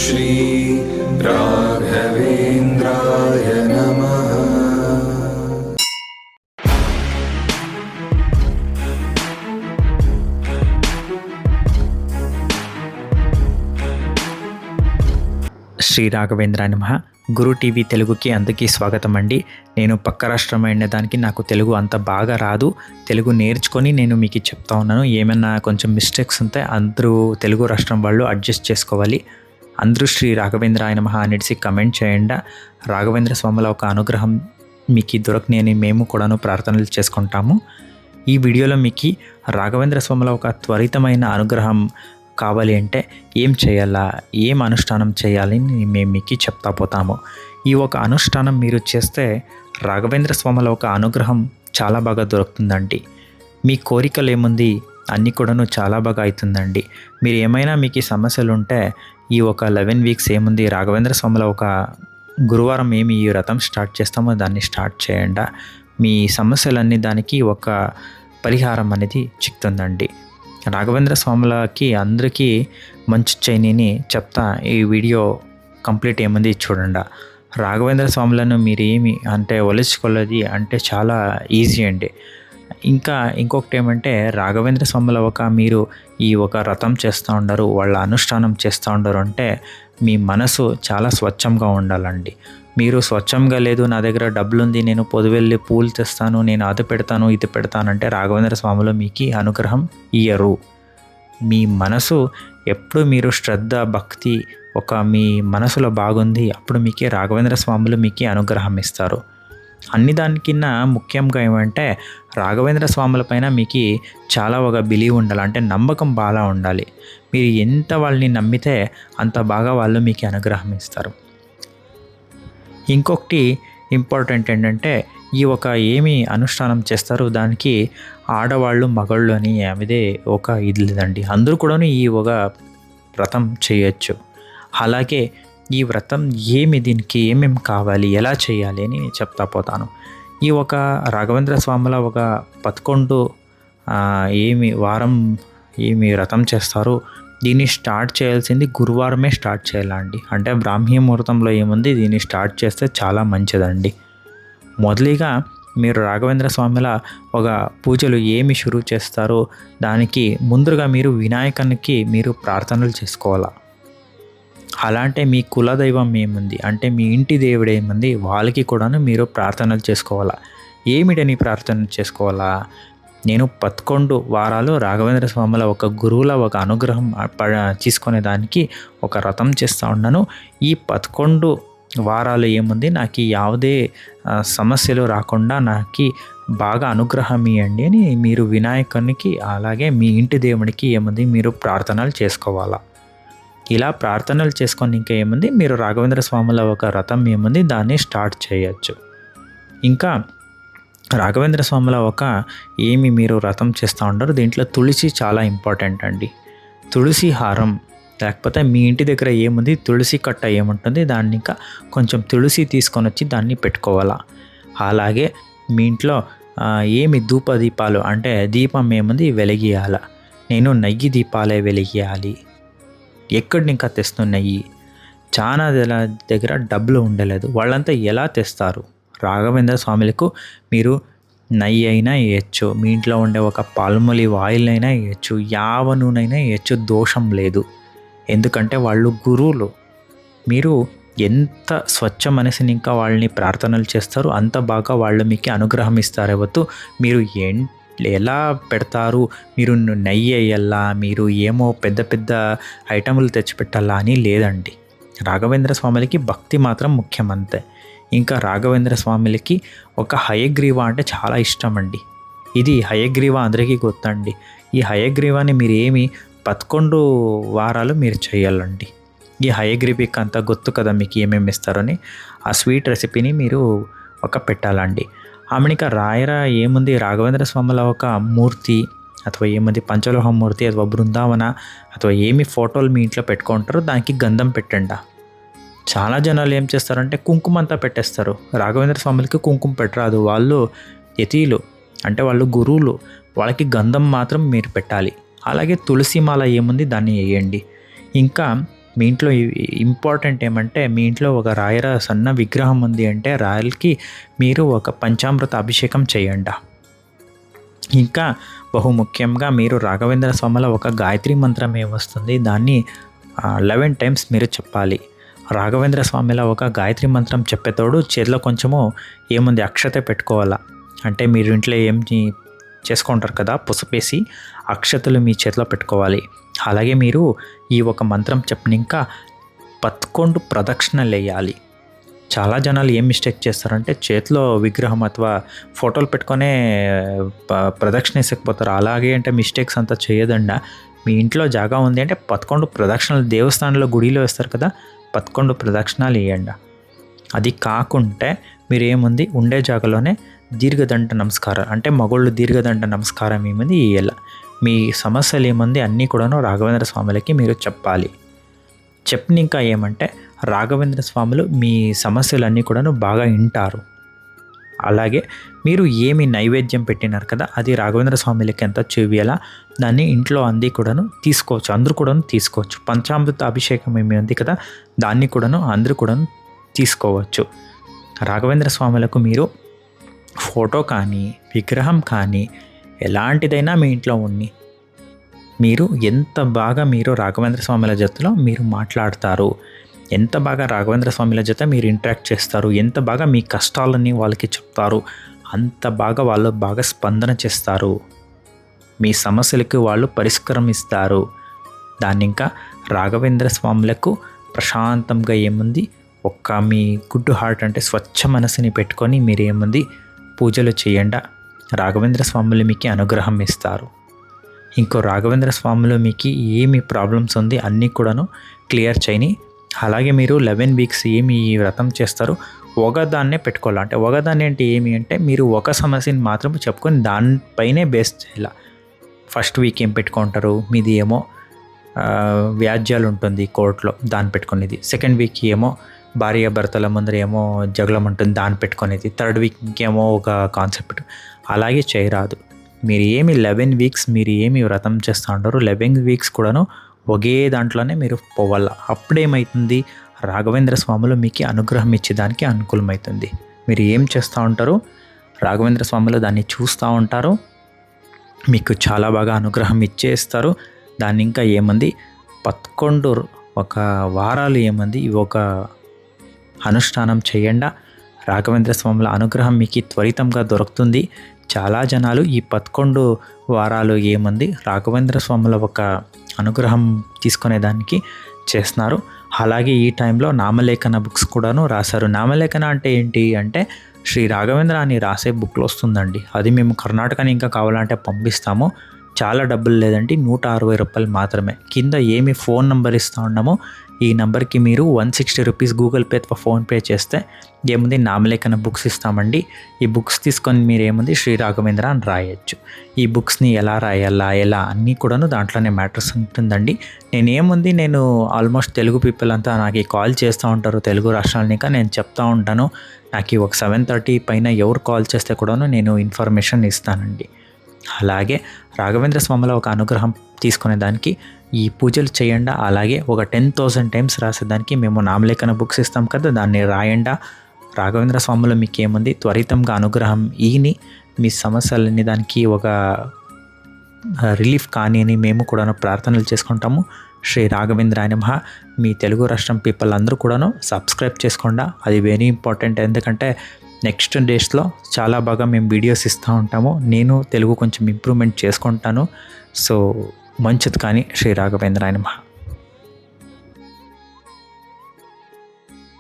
श्री राघवेन्द्राय नमः। శ్రీ రాఘవేంద్రాయ నమః. గురు టీవీ తెలుగుకి అందరికీ స్వాగతం అండి. నేను పక్క రాష్ట్రం అయిన దానికి నాకు తెలుగు అంత బాగా రాదు. తెలుగు నేర్చుకొని నేను మీకు చెప్తా ఉన్నాను. ఏమైనా కొంచెం మిస్టేక్స్ ఉంటే అందరూ తెలుగు రాష్ట్రం వాళ్ళు అడ్జస్ట్ చేసుకోవాలి. అందరూ శ్రీ రాఘవేంద్రాయ నమః అనేసి కమెంట్ చేయండి. రాఘవేంద్ర స్వాముల ఒక అనుగ్రహం మీకు దొరకని అని మేము కూడాను ప్రార్థనలు చేసుకుంటాము. ఈ వీడియోలో మీకు రాఘవేంద్ర స్వాముల ఒక త్వరితమైన అనుగ్రహం కావాలి అంటే ఏం చేయాలా, ఏం అనుష్ఠానం చేయాలని మేము మీకు చెప్తా పోతాము. ఈ ఒక అనుష్ఠానం మీరు చేస్తే రాఘవేంద్ర స్వాముల ఒక అనుగ్రహం చాలా బాగా దొరుకుతుందండి. మీ కోరికలు ఏముంది అన్నీ కూడాను చాలా బాగా అవుతుందండి. మీరు ఏమైనా మీకు సమస్యలు ఉంటే ఈ ఒక 11 వీక్స్ ఏముంది రాఘవేంద్ర స్వాముల ఒక గురువారం ఏమి ఈ వ్రతం స్టార్ట్ చేస్తామో దాన్ని స్టార్ట్ చేయండి. మీ సమస్యలన్నీ దానికి ఒక పరిహారం అనేది చిక్కుతుందండి. రాఘవేంద్ర స్వాములకి అందరికీ మంచి చేయని చెప్తా. ఈ వీడియో కంప్లీట్ ఏముంది చూడండి. రాఘవేంద్ర స్వాములను మీరు ఏమి అంటే ఒలుచుకోలేది అంటే చాలా ఈజీ అండి. ఇంకా ఇంకొకటి ఏమంటే రాఘవేంద్ర స్వాముల ఒక మీరు ఈ ఒక వ్రతం చేస్తూ ఉండరు, వాళ్ళ అనుష్ఠానం చేస్తూ ఉండరు అంటే మీ మనసు చాలా స్వచ్ఛంగా ఉండాలండి. మీరు స్వచ్ఛంగా లేదు, నా దగ్గర డబ్బులు ఉంది, నేను పొదువెళ్ళి పూలు తెస్తాను, నేను అది పెడతాను ఇది పెడతానంటే రాఘవేంద్ర స్వాములు మీకు అనుగ్రహం ఇయ్యరు. మీ మనసు ఎప్పుడు మీరు శ్రద్ధ భక్తి ఒక మీ మనసులో బాగుంది అప్పుడు మీకే రాఘవేంద్ర స్వాములు మీకు అనుగ్రహం ఇస్తారు. అన్ని దానికన్నా ముఖ్యంగా ఏమంటే రాఘవేంద్ర స్వాముల పైన మీకు చాలా ఒక బిలీవ్ ఉండాలి, అంటే నమ్మకం బాగా ఉండాలి. మీరు ఎంత వాళ్ళని నమ్మితే అంత బాగా వాళ్ళు మీకు అనుగ్రహం ఇస్తారు. ఇంకొకటి ఇంపార్టెంట్ ఏంటంటే ఈ ఒక ఏమి అనుష్ఠానం చేస్తారు దానికి ఆడవాళ్ళు మగళ్ళు అని అదే ఒక ఇది లేదండి. అందరూ కూడా ఈ ఒక వ్రతం చేయొచ్చు. అలాగే ఈ వ్రతం దీనికి ఏమేమి కావాలి, ఎలా చేయాలి అని చెప్తా పోతాను. ఈ ఒక రాఘవేంద్ర స్వాముల ఒక 11 వారం ఏమి వ్రతం చేస్తారు. దీన్ని స్టార్ట్ చేయాల్సింది గురువారమే స్టార్ట్ చేయాలండి. అంటే బ్రాహ్మీ ముహూర్తంలో ఏముంది దీన్ని స్టార్ట్ చేస్తే చాలా మంచిదండి. మొదటిగా మీరు రాఘవేంద్ర స్వాముల ఒక పూజలు ఏమి షురూ చేస్తారో దానికి ముందుగా మీరు వినాయకునికి మీరు ప్రార్థనలు చేసుకోవాలా. అలాంటి మీ కులదైవం ఏముంది అంటే మీ ఇంటి దేవుడు ఏముంది వాళ్ళకి కూడాను మీరు ప్రార్థనలు చేసుకోవాలా. ఏమిటని ప్రార్థన చేసుకోవాలా? నేను 11 వారాలు రాఘవేంద్ర స్వాముల ఒక గురువుల ఒక అనుగ్రహం తీసుకునే దానికి ఒక వ్రతం చేస్తూ ఉన్నాను. ఈ 11 వారాలు ఏముంది నాకు ಯಾವುದೇ సమస్యలు రాకుండా నాకు బాగా అనుగ్రహం ఇవ్వండి అని మీరు వినాయకునికి అలాగే మీ ఇంటి దేవుడికి ఏముంది మీరు ప్రార్థనలు చేసుకోవాలా. ఇలా ప్రార్థనలు చేసుకొని ఇంకా ఏముంది మీరు రాఘవేంద్ర స్వాముల ఒక వ్రతం ఏముంది దాన్ని స్టార్ట్ చేయొచ్చు. ఇంకా రాఘవేంద్ర స్వాముల ఒక ఏమి మీరు వ్రతం చేస్తూ ఉంటారు దీంట్లో తులసి చాలా ఇంపార్టెంట్ అండి. తులసి హారం లేకపోతే మీ ఇంటి దగ్గర ఏముంది తులసి కట్ట ఏముంటుంది దాన్ని ఇంకా కొంచెం తులసి తీసుకొని వచ్చి దాన్ని పెట్టుకోవాలా. అలాగే మీ ఇంట్లో ఏమి ధూప దీపాలు అంటే దీపం ఏముంది వెలిగియాల. నేను నెయ్యి దీపాలే వెలిగియాలి. ఎక్కడి ఇంకా తెస్తున్నాయి? చాలా దగ్గర డబ్బులు ఉండలేదు, వాళ్ళంతా ఎలా తెస్తారు? రాఘవేంద్ర స్వాములకు మీరు నెయ్యి అయినా వేయచ్చు, మీ ఇంట్లో ఉండే ఒక పాల్మొలి ఆయిల్ అయినా వేయచ్చు, యావ నూనె వేయచ్చు, దోషం లేదు. ఎందుకంటే వాళ్ళు గురువులు. మీరు ఎంత స్వచ్ఛ మనసుని ఇంకా వాళ్ళని ప్రార్థనలు చేస్తారు అంత బాగా వాళ్ళు మీకు అనుగ్రహం ఇస్తారు. ఎవరు మీరు ఎలా పెడతారు, మీరు నెయ్యి వేయాలా, మీరు ఏమో పెద్ద పెద్ద ఐటములు తెచ్చిపెట్టాలా అని లేదండి. రాఘవేంద్ర స్వాములకి భక్తి మాత్రం ముఖ్యమంతే. ఇంకా రాఘవేంద్ర స్వాములకి ఒక హయగ్రీవ అంటే చాలా ఇష్టం అండి. ఇది హయగ్రీవ అందరికీ గుర్తండి. ఈ హయగ్రీవాన్ని మీరు 11 వారాలు మీరు చేయాలండి. ఈ హయగ్రీవికి అంతా గుర్తు కదా మీకు ఏమేమి ఇస్తారని. ఆ స్వీట్ రెసిపీని మీరు ఒక పెట్టాలండి. ఆమెనిక రాయరా ఏముంది రాఘవేంద్ర స్వాముల ఒక మూర్తి ಅಥವಾ ఏముంది పంచలోహ మూర్తి ಅಥವಾ బృందావన ಅಥವಾ ఏమి ఫోటోలు మీ ఇంట్లో పెట్టుకుంటారో దానికి గంధం పెట్టండి. చాలా జనాలు ఏం చేస్తారంటే కుంకుమ అంతా పెట్టేస్తారు. రాఘవేంద్ర స్వాములకి కుంకుమ పెట్టరాదు, వాళ్ళు యతీలు అంటే వాళ్ళు గురువులు, వాళ్ళకి గంధం మాత్రం మీరు పెట్టాలి. అలాగే తులసి మాల ఏముంది దాన్ని వేయండి. ఇంకా మీ ఇంట్లో ఇంపార్టెంట్ ఏమంటే మీ ఇంట్లో ఒక రాయర సన్న విగ్రహం ఉంది అంటే రాయలకి మీరు ఒక పంచామృత అభిషేకం చేయండి. ఇంకా బహుముఖ్యంగా మీరు రాఘవేంద్ర స్వామిల ఒక గాయత్రి మంత్రం ఏమొస్తుంది దాన్ని 11 టైమ్స్ మీరు చెప్పాలి. రాఘవేంద్ర స్వామిల ఒక గాయత్రి మంత్రం చెప్పేతోడు చేతిలో కొంచెము ఏముంది అక్షత పెట్టుకోవాలా. అంటే మీరు ఇంట్లో ఏం చేసుకుంటారు కదా పుసపేసి అక్షతలు మీ చేతిలో పెట్టుకోవాలి. అలాగే మీరు ఈ ఒక మంత్రం చెప్పినాక 11 ప్రదక్షిణలు వేయాలి. చాలా జనాలు ఏం మిస్టేక్ చేస్తారంటే చేతిలో విగ్రహం అథవా ఫోటోలు పెట్టుకొనే ప్రదక్షిణ వేసకపోతారు. అలాగే అంటే మిస్టేక్స్ అంతా చేయదండి. మీ ఇంట్లో జాగా ఉంది అంటే 11 ప్రదక్షిణలు దేవస్థానంలో గుడిలో వేస్తారు కదా 11 ప్రదక్షిణాలు వేయండి. అది కాకుంటే మీరు ఏముంది ఉండే జాగాలోనే దీర్ఘదండ నమస్కారం అంటే మగోళ్ళు దీర్ఘదండ నమస్కారం ఏముంది వేయాల. మీ సమస్యలు ఏముంది అన్నీ కూడాను రాఘవేంద్ర స్వాములకి మీరు చెప్పాలి. చెప్పిన ఇంకా ఏమంటే రాఘవేంద్ర స్వాములు మీ సమస్యలన్నీ కూడాను బాగా వింటారు. అలాగే మీరు ఏమి నైవేద్యం పెట్టినారు కదా అది రాఘవేంద్ర స్వాములకి ఎంత చూపియాలా దాన్ని ఇంట్లో అంది కూడాను తీసుకోవచ్చు. అందరూ కూడాను తీసుకోవచ్చు. పంచామృత అభిషేకం ఏమి ఉంది కదా దాన్ని కూడాను అందరూ కూడాను తీసుకోవచ్చు. రాఘవేంద్ర స్వాములకు మీరు ఫోటో కానీ విగ్రహం కానీ ఎలాంటిదైనా మీ ఇంట్లో ఉన్ని మీరు ఎంత బాగా మీరు రాఘవేంద్ర స్వామిల జతలో మీరు మాట్లాడతారు, ఎంత బాగా రాఘవేంద్ర స్వామిల జత మీరు ఇంటరాక్ట్ చేస్తారు, ఎంత బాగా మీ కష్టాలన్నీ వాళ్ళకి చెప్తారు, అంత బాగా వాళ్ళు బాగా స్పందన చేస్తారు. మీ సమస్యలకు వాళ్ళు పరిష్కారం ఇస్తారు. దాన్ని ఇంకా రాఘవేంద్ర స్వాములకు ప్రశాంతంగా ఏముంది ఒక్క మీ గుడ్ హార్ట్ అంటే స్వచ్ఛ మనసుని పెట్టుకొని మీరు ఏముంది పూజలు చేయండి. రాఘవేంద్ర స్వాములు మీకు అనుగ్రహం ఇస్తారు. ఇంకో రాఘవేంద్ర స్వాములు మీకు ఏమి ప్రాబ్లమ్స్ ఉంది అన్నీ కూడాను క్లియర్ చేయని. అలాగే మీరు 11 వీక్స్ ఏమి ఈ వ్రతం చేస్తారు ఒకదాన్నే పెట్టుకోవాలి. అంటే ఒకదాన్ని అంటే ఏమి అంటే మీరు ఒక సమస్యని మాత్రం చెప్పుకొని దానిపైనే బేస్ చేయాలి. ఫస్ట్ వీక్ ఏం పెట్టుకుంటారు మీది ఏమో వ్యాజ్యాలు ఉంటుంది కోర్టులో దాన్ని పెట్టుకునేది. సెకండ్ వీక్ ఏమో భార్య భర్తల ముందర ఏమో జగలం ఉంటుంది దాన్ని పెట్టుకునేది. థర్డ్ వీక్ ఇంకేమో ఒక కాన్సెప్ట్. అలాగే చేయరాదు. మీరు ఏమి 11 వీక్స్ మీరు ఏమి వ్రతం చేస్తూ ఉంటారు 11 వీక్స్ కూడాను ఒకే దాంట్లోనే మీరు పోవాల. అప్పుడేమవుతుంది రాఘవేంద్ర స్వాములు మీకు అనుగ్రహం ఇచ్చేదానికి అనుకూలమవుతుంది. మీరు ఏం చేస్తూ ఉంటారు రాఘవేంద్ర స్వాములు దాన్ని చూస్తూ ఉంటారు, మీకు చాలా బాగా అనుగ్రహం ఇచ్చేస్తారు. దాన్ని ఇంకా ఏమంది 11 ఒక వారాలు ఏమంది ఒక అనుష్ఠానం చేయండి. రాఘవేంద్ర స్వాముల అనుగ్రహం మీకు త్వరితంగా దొరుకుతుంది. చాలా జనాలు ఈ 11 వారాలు ఏమంది రాఘవేంద్ర స్వాముల ఒక అనుగ్రహం తీసుకునేదానికి చేస్తున్నారు. అలాగే ఈ టైంలో నామలేఖన బుక్స్ కూడాను రాశారు. నామలేఖన అంటే ఏంటి అంటే శ్రీ రాఘవేంద్ర అని రాసే బుక్లు వస్తుందండి. అది మేము కర్ణాటకని ఇంకా కావాలంటే పంపిస్తాము. చాలా డబ్బులు లేదండి 160 రూపాయలు మాత్రమే. కింద ఏమి ఫోన్ నెంబర్ ఇస్తూ ఉన్నామో ఈ నెంబర్కి మీరు 160 రూపీస్ గూగుల్ పే అథవా ఫోన్పే చేస్తే ఏముంది నామలేఖన బుక్స్ ఇస్తామండి. ఈ బుక్స్ తీసుకొని మీరు ఏముంది శ్రీ రాఘవేంద్ర అని రాయొచ్చు. ఈ బుక్స్ని ఎలా రాయాలా ఎలా అన్నీ కూడాను దాంట్లోనే మ్యాటర్స్ ఉంటుందండి. నేను ఆల్మోస్ట్ తెలుగు పీపుల్ అంతా నాకు కాల్ చేస్తూ ఉంటారు తెలుగు రాష్ట్రాలని. ఇంకా నేను చెప్తూ ఉంటాను నాకు ఒక 7:30 పైన ఎవరు కాల్ చేస్తే కూడాను నేను ఇన్ఫర్మేషన్ ఇస్తానండి. అలాగే రాఘవేంద్ర స్వామిలో ఒక అనుగ్రహం తీసుకునేదానికి ఈ పూజలు చేయండి. అలాగే ఒక 10,000 టైమ్స్ రాసేదానికి మేము నామలేఖన బుక్స్ ఇస్తాం కదా దాన్ని రాయండి. రాఘవేంద్ర స్వామిలో మీకు ఏముంది త్వరితంగా అనుగ్రహం ఈని మీ సమస్యలన్నీ దానికి ఒక రిలీఫ్ కానీ అని మేము కూడాను ప్రార్థనలు చేసుకుంటాము. శ్రీ రాఘవేంద్రాయ నమః. మీ తెలుగు రాష్ట్రం పీపుల్ అందరూ కూడాను సబ్స్క్రైబ్ చేసుకోండి. అది వెరీ ఇంపార్టెంట్. ఎందుకంటే నెక్స్ట్ డేస్లో చాలా బాగా మేము వీడియోస్ ఇస్తూ ఉంటాము. నేను తెలుగు కొంచెం ఇంప్రూవ్మెంట్ చేసుకుంటాను. సో మంచిది కానీ శ్రీ రాఘవేంద్రాయ నమః.